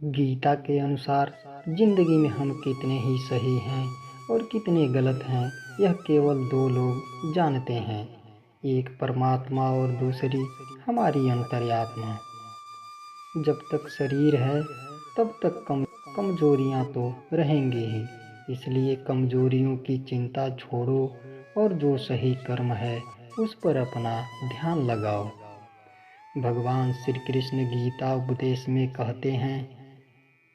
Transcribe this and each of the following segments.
गीता के अनुसार जिंदगी में हम कितने ही सही हैं और कितने गलत हैं, यह केवल दो लोग जानते हैं। एक परमात्मा और दूसरी हमारी अंतर्यात्मा। जब तक शरीर है तब तक कमजोरियां तो रहेंगी ही। इसलिए कमजोरियों की चिंता छोड़ो और जो सही कर्म है उस पर अपना ध्यान लगाओ। भगवान श्री कृष्ण गीता उपदेश में कहते हैं,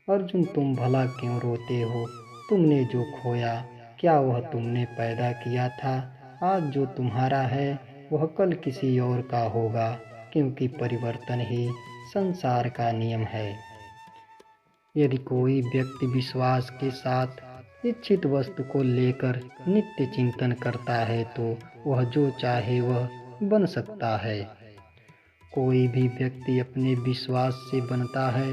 अर्जुन तुम भला क्यों रोते हो? तुमने जो खोया क्या वह तुमने पैदा किया था? आज जो तुम्हारा है वह कल किसी और का होगा, क्योंकि परिवर्तन ही संसार का नियम है। यदि कोई व्यक्ति विश्वास के साथ इच्छित वस्तु को लेकर नित्य चिंतन करता है तो वह जो चाहे वह बन सकता है। कोई भी व्यक्ति अपने विश्वास से बनता है,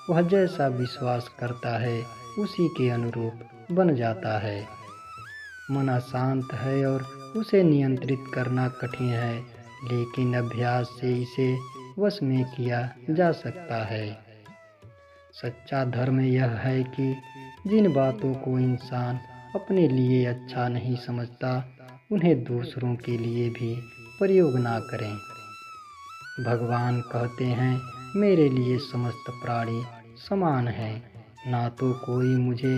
वह जैसा विश्वास करता है उसी के अनुरूप बन जाता है। मन अशांत है और उसे नियंत्रित करना कठिन है, लेकिन अभ्यास से इसे वश में किया जा सकता है। सच्चा धर्म यह है कि जिन बातों को इंसान अपने लिए अच्छा नहीं समझता, उन्हें दूसरों के लिए भी प्रयोग ना करें। भगवान कहते हैं, मेरे लिए समस्त प्राणी समान हैं, ना तो कोई मुझे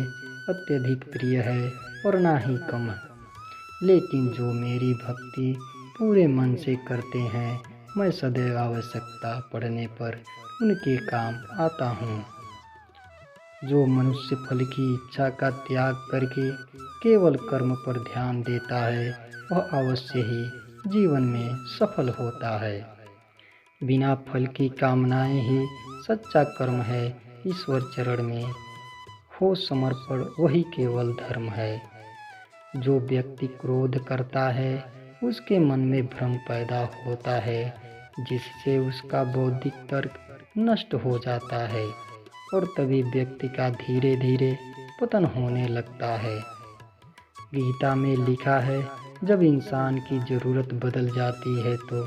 अत्यधिक प्रिय है और ना ही कम, लेकिन जो मेरी भक्ति पूरे मन से करते हैं, मैं सदैव आवश्यकता पड़ने पर उनके काम आता हूँ। जो मनुष्य फल की इच्छा का त्याग करके केवल कर्म पर ध्यान देता है, वह अवश्य ही जीवन में सफल होता है। बिना फल की कामनाएं ही सच्चा कर्म है। ईश्वर चरण में हो समर्पण वही केवल धर्म है। जो व्यक्ति क्रोध करता है उसके मन में भ्रम पैदा होता है, जिससे उसका बौद्धिक तर्क नष्ट हो जाता है और तभी व्यक्ति का धीरे धीरे पतन होने लगता है। गीता में लिखा है, जब इंसान की जरूरत बदल जाती है तो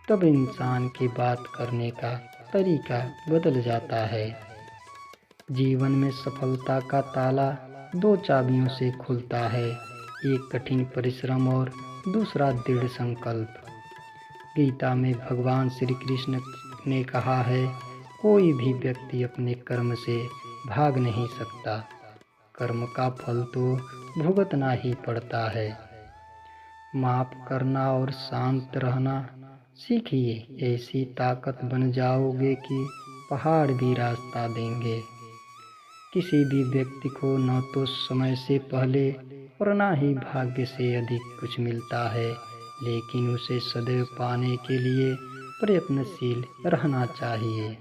तब इंसान की बात करने का तरीका बदल जाता है। जीवन में सफलता का ताला दो चाबियों से खुलता है, एक कठिन परिश्रम और दूसरा दृढ़ संकल्प। गीता में भगवान श्री कृष्ण ने कहा है, कोई भी व्यक्ति अपने कर्म से भाग नहीं सकता, कर्म का फल तो भुगतना ही पड़ता है। माफ करना और शांत रहना सीखिए, ऐसी ताकत बन जाओगे कि पहाड़ भी रास्ता देंगे। किसी भी व्यक्ति को न तो समय से पहले और न ही भाग्य से अधिक कुछ मिलता है, लेकिन उसे सदैव पाने के लिए प्रयत्नशील रहना चाहिए।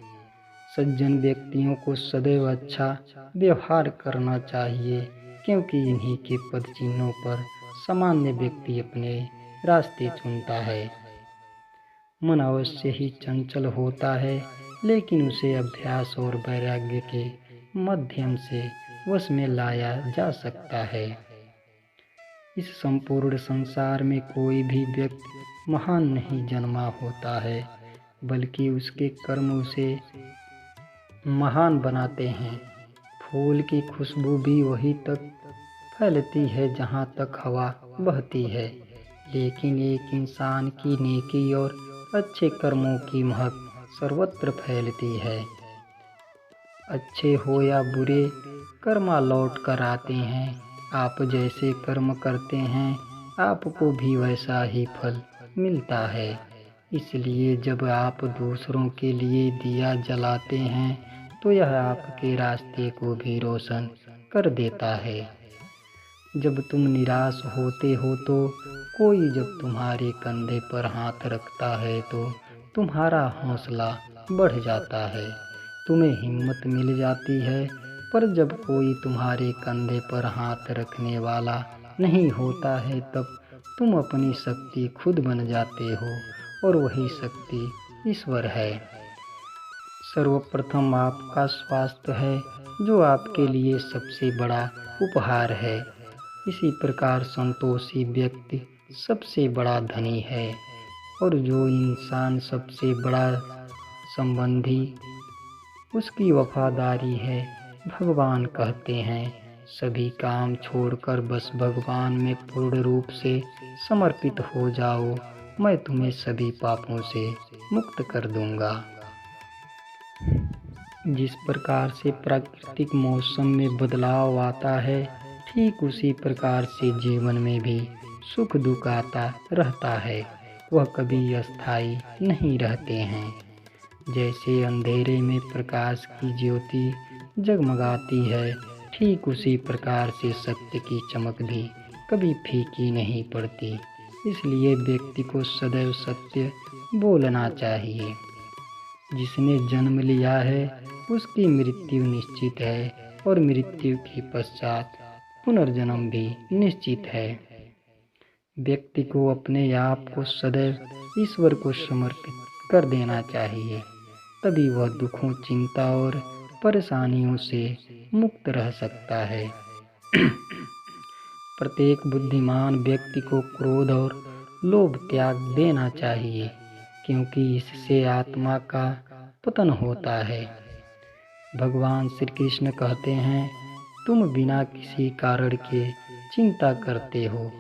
सज्जन व्यक्तियों को सदैव अच्छा व्यवहार करना चाहिए, क्योंकि इन्हीं के पद चिन्हों पर सामान्य व्यक्ति अपने रास्ते चुनता है। मन अवश्य ही चंचल होता है, लेकिन उसे अभ्यास और वैराग्य के माध्यम से वश में लाया जा सकता है। इस संपूर्ण संसार में कोई भी व्यक्ति महान नहीं जन्मा होता है, बल्कि उसके कर्म उसे महान बनाते हैं। फूल की खुशबू भी वहीं तक फैलती है जहाँ तक हवा बहती है, लेकिन एक इंसान की नेकी और अच्छे कर्मों की महक सर्वत्र फैलती है। अच्छे हो या बुरे कर्म लौट कर आते हैं। आप जैसे कर्म करते हैं आपको भी वैसा ही फल मिलता है। इसलिए जब आप दूसरों के लिए दिया जलाते हैं तो यह आपके रास्ते को भी रोशन कर देता है। जब तुम निराश होते हो तो कोई जब तुम्हारे कंधे पर हाथ रखता है तो तुम्हारा हौसला बढ़ जाता है, तुम्हें हिम्मत मिल जाती है। पर जब कोई तुम्हारे कंधे पर हाथ रखने वाला नहीं होता है, तब तुम अपनी शक्ति खुद बन जाते हो, और वही शक्ति ईश्वर है। सर्वप्रथम आपका स्वास्थ्य है, जो आपके लिए सबसे बड़ा उपहार है। इसी प्रकार संतोषी व्यक्ति सबसे बड़ा धनी है, और जो इंसान सबसे बड़ा संबंधी उसकी वफादारी है। भगवान कहते हैं, सभी काम छोड़कर बस भगवान में पूर्ण रूप से समर्पित हो जाओ, मैं तुम्हें सभी पापों से मुक्त कर दूंगा। जिस प्रकार से प्राकृतिक मौसम में बदलाव आता है, ठीक उसी प्रकार से जीवन में भी सुख दुख आता रहता है। वह कभी अस्थायी नहीं रहते हैं। जैसे अंधेरे में प्रकाश की ज्योति जगमगाती है, ठीक उसी प्रकार से सत्य की चमक भी कभी फीकी नहीं पड़ती। इसलिए व्यक्ति को सदैव सत्य बोलना चाहिए। जिसने जन्म लिया है उसकी मृत्यु निश्चित है, और मृत्यु के पश्चात पुनर्जन्म भी निश्चित है। व्यक्ति को अपने आप को सदैव ईश्वर को समर्पित कर देना चाहिए, तभी वह दुखों, चिंता और परेशानियों से मुक्त रह सकता है। प्रत्येक बुद्धिमान व्यक्ति को क्रोध और लोभ त्याग देना चाहिए, क्योंकि इससे आत्मा का पतन होता है। भगवान श्री कृष्ण कहते हैं, तुम बिना किसी कारण के चिंता करते हो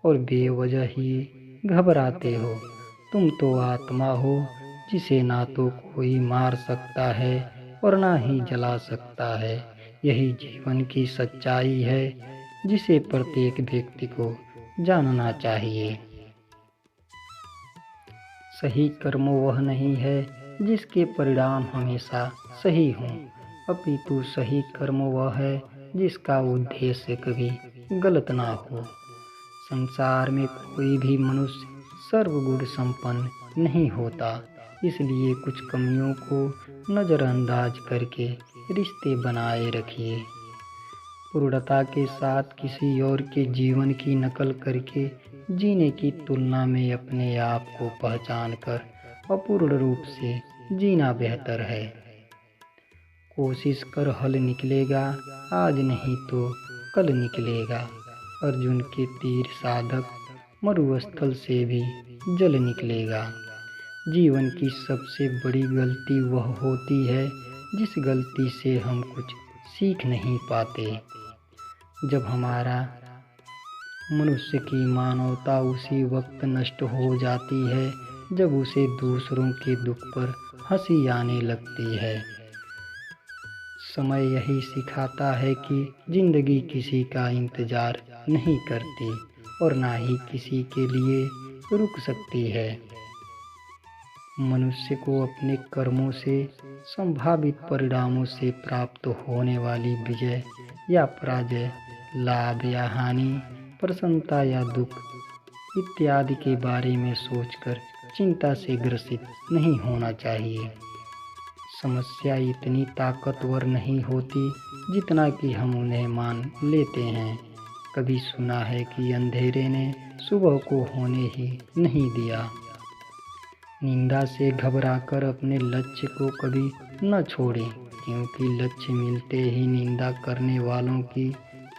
और बेवजह ही घबराते हो। तुम तो आत्मा हो, जिसे ना तो कोई मार सकता है और ना ही जला सकता है। यही जीवन की सच्चाई है, जिसे प्रत्येक व्यक्ति को जानना चाहिए। सही कर्म वह नहीं है जिसके परिणाम हमेशा सही हों, अपितु सही कर्म वह है जिसका उद्देश्य कभी गलत ना हो। संसार में कोई भी मनुष्य सर्वगुण संपन्न नहीं होता, इसलिए कुछ कमियों को नज़रअंदाज करके रिश्ते बनाए रखिए। पूर्णता के साथ किसी और के जीवन की नकल करके जीने की तुलना में अपने आप को पहचान कर अपूर्ण रूप से जीना बेहतर है। कोशिश कर हल निकलेगा, आज नहीं तो कल निकलेगा। अर्जुन के तीर साधक मरुस्थल से भी जल निकलेगा। जीवन की सबसे बड़ी गलती वह होती है जिस गलती से हम कुछ सीख नहीं पाते। जब हमारा मनुष्य की मानवता उसी वक्त नष्ट हो जाती है जब उसे दूसरों के दुख पर हंसी आने लगती है। समय यही सिखाता है कि जिंदगी किसी का इंतजार नहीं करती और ना ही किसी के लिए रुक सकती है। मनुष्य को अपने कर्मों से संभावित परिणामों से प्राप्त होने वाली विजय या पराजय, लाभ या हानि, प्रसन्नता या दुख इत्यादि के बारे में सोचकर चिंता से ग्रसित नहीं होना चाहिए। समस्या इतनी ताकतवर नहीं होती जितना कि हम उन्हें मान लेते हैं। कभी सुना है कि अंधेरे ने सुबह को होने ही नहीं दिया। निंदा से घबराकर अपने लक्ष्य को कभी न छोड़ें, क्योंकि लक्ष्य मिलते ही निंदा करने वालों की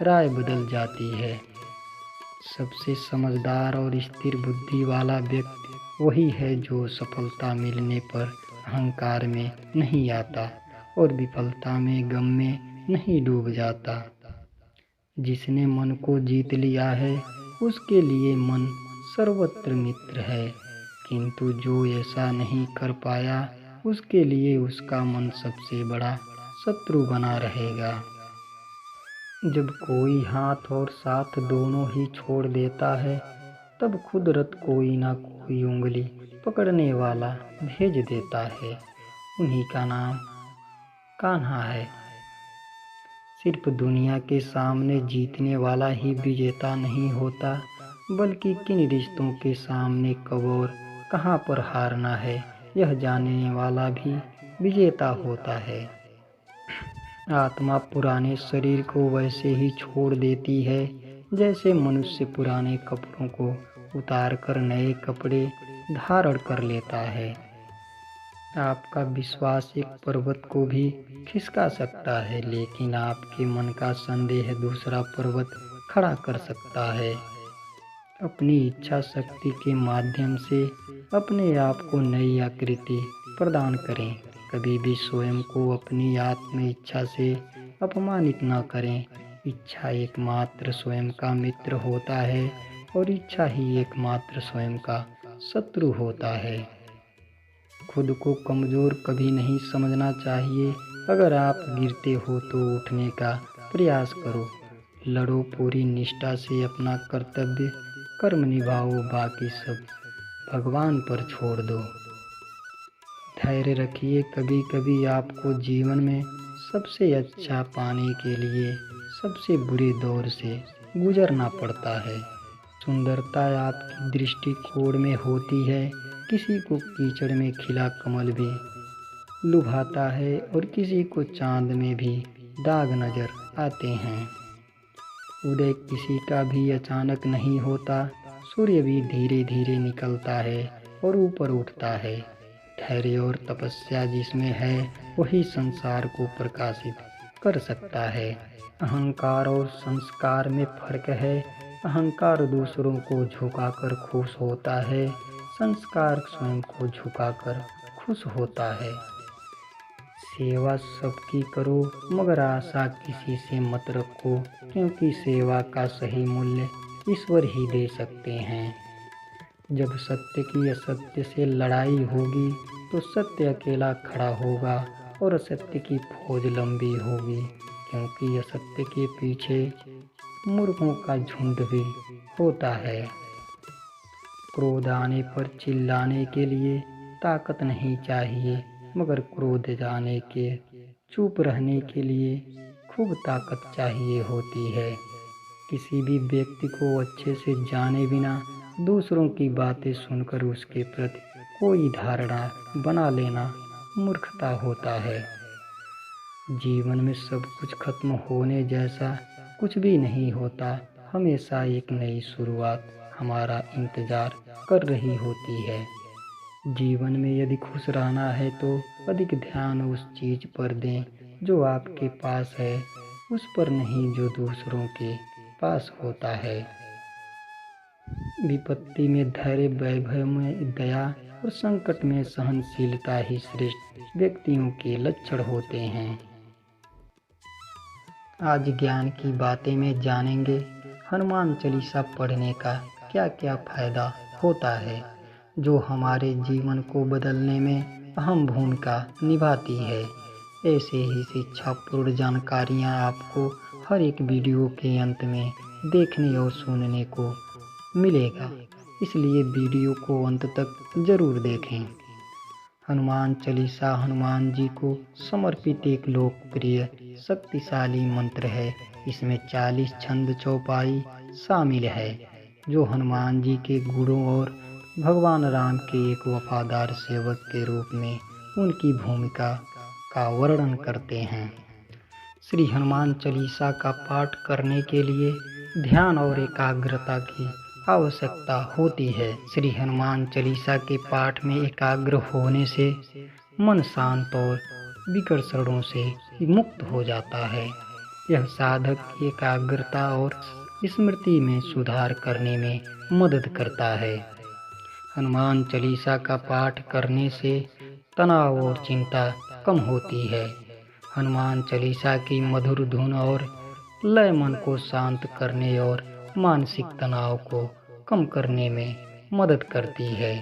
राय बदल जाती है। सबसे समझदार और स्थिर बुद्धि वाला व्यक्ति वही है जो सफलता मिलने पर अहंकार में नहीं आता और विफलता में गम में नहीं डूब जाता। जिसने मन को जीत लिया है उसके लिए मन सर्वत्र मित्र है, किंतु जो ऐसा नहीं कर पाया उसके लिए उसका मन सबसे बड़ा शत्रु बना रहेगा। जब कोई हाथ और साथ दोनों ही छोड़ देता है तब कुदरत कोई ना कोई उंगली पकड़ने वाला भेज देता है। उन्हीं का नाम कान्हा है। सिर्फ दुनिया के सामने जीतने वाला ही विजेता नहीं होता, बल्कि किन रिश्तों के सामने कब और कहाँ पर हारना है यह जानने वाला भी विजेता होता है। आत्मा पुराने शरीर को वैसे ही छोड़ देती है जैसे मनुष्य पुराने कपड़ों को उतारकर नए कपड़े धारण कर लेता है। आपका विश्वास एक पर्वत को भी खिसका सकता है, लेकिन आपके मन का संदेह दूसरा पर्वत खड़ा कर सकता है। अपनी इच्छा शक्ति के माध्यम से अपने आप को नई आकृति प्रदान करें। कभी भी स्वयं को अपनी आत्म इच्छा से अपमानित न करें। इच्छा एकमात्र स्वयं का मित्र होता है और इच्छा ही एकमात्र स्वयं का शत्रु होता है। खुद को कमज़ोर कभी नहीं समझना चाहिए। अगर आप गिरते हो तो उठने का प्रयास करो। लड़ो पूरी निष्ठा से अपना कर्तव्य, कर्म निभाओ, बाकी सब भगवान पर छोड़ दो। धैर्य रखिए, कभी कभी आपको जीवन में सबसे अच्छा पाने के लिए सबसे बुरे दौर से गुजरना पड़ता है। सुंदरता आपकी दृष्टिकोण में होती है। किसी को कीचड़ में खिला कमल भी लुभाता है और किसी को चांद में भी दाग नजर आते हैं। उदय किसी का भी अचानक नहीं होता। सूर्य भी धीरे धीरे निकलता है और ऊपर उठता है। धैर्य और तपस्या जिसमें है वही संसार को प्रकाशित कर सकता है। अहंकार और संस्कार में फर्क है। अहंकार दूसरों को झुकाकर खुश होता है, संस्कार स्वयं को झुकाकर खुश होता है। सेवा सबकी करो मगर आशा किसी से मत रखो, क्योंकि सेवा का सही मूल्य ईश्वर ही दे सकते हैं। जब सत्य की असत्य से लड़ाई होगी तो सत्य अकेला खड़ा होगा और असत्य की फौज लंबी होगी, क्योंकि असत्य के पीछे मूर्खों का झुंड भी होता है। क्रोध आने पर चिल्लाने के लिए ताकत नहीं चाहिए, मगर क्रोध जाने के चुप रहने के लिए खूब ताकत चाहिए होती है। किसी भी व्यक्ति को अच्छे से जाने बिना दूसरों की बातें सुनकर उसके प्रति कोई धारणा बना लेना मूर्खता होता है। जीवन में सब कुछ खत्म होने जैसा कुछ भी नहीं होता। हमेशा एक नई शुरुआत हमारा इंतजार कर रही होती है। जीवन में यदि खुश रहना है तो अधिक ध्यान उस चीज पर दें जो आपके पास है, उस पर नहीं जो दूसरों के पास होता है। विपत्ति में धैर्य, वैभव में दया और संकट में सहनशीलता ही श्रेष्ठ व्यक्तियों के लक्षण होते हैं। आज ज्ञान की बातें में जानेंगे हनुमान चालीसा पढ़ने का क्या क्या फायदा होता है, जो हमारे जीवन को बदलने में अहम भूमिका निभाती है। ऐसे ही शिक्षापूर्ण जानकारियाँ आपको हर एक वीडियो के अंत में देखने और सुनने को मिलेगा, इसलिए वीडियो को अंत तक जरूर देखें। हनुमान चालीसा हनुमान जी को समर्पित एक लोकप्रिय शक्तिशाली मंत्र है। इसमें 40 छंद चौपाई शामिल है, जो हनुमान जी के गुणों और भगवान राम के एक वफादार सेवक के रूप में उनकी भूमिका का वर्णन करते हैं। श्री हनुमान चालीसा का पाठ करने के लिए ध्यान और एकाग्रता की आवश्यकता होती है। श्री हनुमान चालीसा के पाठ में एकाग्र होने से मन शांत और विकर्षणों से मुक्त हो जाता है। यह साधक की एकाग्रता और स्मृति में सुधार करने में मदद करता है। हनुमान चालीसा का पाठ करने से तनाव और चिंता कम होती है। हनुमान चालीसा की मधुर धुन और लय मन को शांत करने और मानसिक तनाव को कम करने में मदद करती है।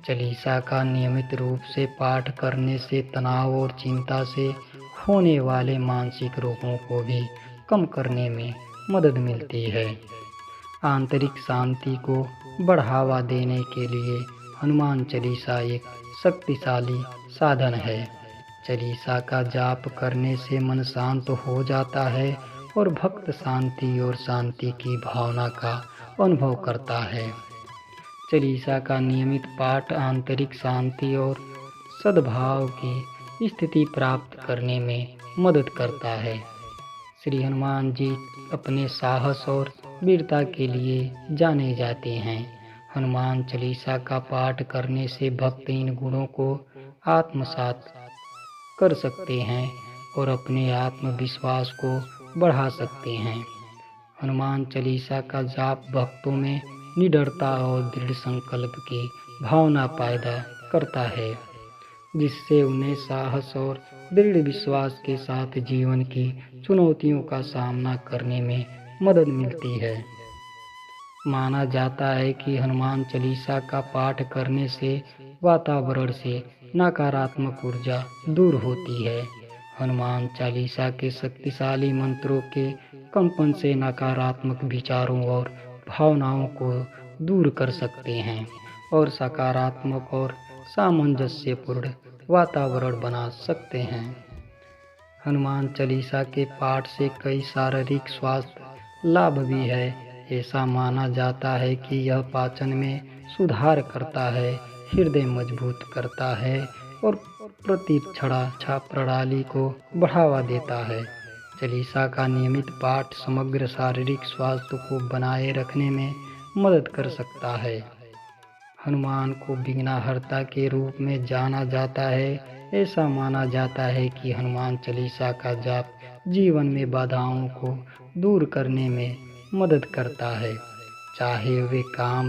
चालीसा का नियमित रूप से पाठ करने से तनाव और चिंता से होने वाले मानसिक रोगों को भी कम करने में मदद मिलती है। आंतरिक शांति को बढ़ावा देने के लिए हनुमान चालीसा एक शक्तिशाली साधन है। चालीसा का जाप करने से मन शांत हो जाता है और भक्त शांति और शांति की भावना का अनुभव करता है। चालीसा का नियमित पाठ आंतरिक शांति और सद्भाव की स्थिति प्राप्त करने में मदद करता है। श्री हनुमान जी अपने साहस और वीरता के लिए जाने जाते हैं। हनुमान चालीसा का पाठ करने से भक्त इन गुणों को आत्मसात कर सकते हैं और अपने आत्मविश्वास को बढ़ा सकते हैं। हनुमान चालीसा का जाप भक्तों में निडरता और दृढ़ संकल्प की भावना पैदा करता है। जिससे उन्हें साहस और दृढ़ विश्वास के साथ जीवन की चुनौतियों का सामना करने में मदद मिलती है। माना जाता है कि हनुमान चालीसा का पाठ करने से वातावरण से नकारात्मक ऊर्जा दूर होती है। हनुमान चालीसा के शक्तिशाली मंत्रों के कंपन से नकारात्मक विचारों और भावनाओं को दूर कर सकते हैं और सकारात्मक और सामंजस्यपूर्ण वातावरण बना सकते हैं। हनुमान चालीसा के पाठ से कई शारीरिक स्वास्थ्य लाभ भी है। ऐसा माना जाता है कि यह पाचन में सुधार करता है, हृदय मजबूत करता है और प्रतिरक्षा प्रणाली को बढ़ावा देता है। चालीसा का नियमित पाठ समग्र शारीरिक स्वास्थ्य को बनाए रखने में मदद कर सकता है। हनुमान को विघ्नहर्ता के रूप में जाना जाता है। ऐसा माना जाता है कि हनुमान चालीसा का जाप जीवन में बाधाओं को दूर करने में मदद करता है, चाहे वे काम,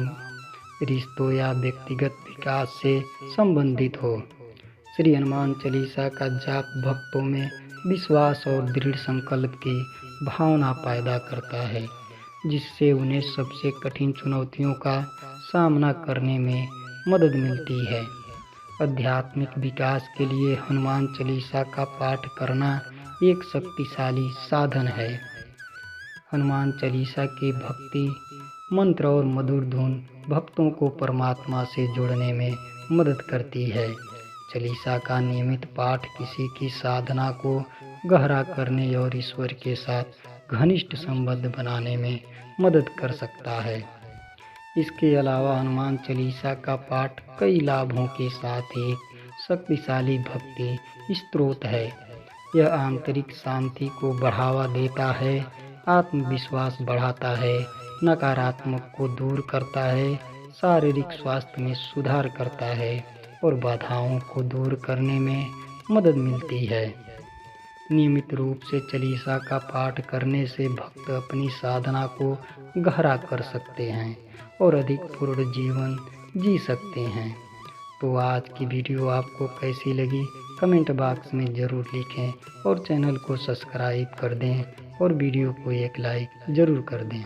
रिश्तों या व्यक्तिगत विकास से संबंधित हो। श्री हनुमान चालीसा का जाप भक्तों में विश्वास और दृढ़ संकल्प की भावना पैदा करता है, जिससे उन्हें सबसे कठिन चुनौतियों का सामना करने में मदद मिलती है। आध्यात्मिक विकास के लिए हनुमान चालीसा का पाठ करना एक शक्तिशाली साधन है। हनुमान चालीसा की भक्ति मंत्र और मधुर धुन भक्तों को परमात्मा से जुड़ने में मदद करती है। चालीसा का नियमित पाठ किसी की साधना को गहरा करने और ईश्वर के साथ घनिष्ठ संबंध बनाने में मदद कर सकता है। इसके अलावा हनुमान चालीसा का पाठ कई लाभों के साथ एक शक्तिशाली भक्ति स्रोत है। यह आंतरिक शांति को बढ़ावा देता है, आत्मविश्वास बढ़ाता है, नकारात्मक को दूर करता है, शारीरिक स्वास्थ्य में सुधार करता है और बाधाओं को दूर करने में मदद मिलती है। नियमित रूप से चालीसा का पाठ करने से भक्त अपनी साधना को गहरा कर सकते हैं और अधिक पूर्ण जीवन जी सकते हैं। तो आज की वीडियो आपको कैसी लगी कमेंट बॉक्स में ज़रूर लिखें और चैनल को सब्सक्राइब कर दें और वीडियो को एक लाइक ज़रूर कर दें।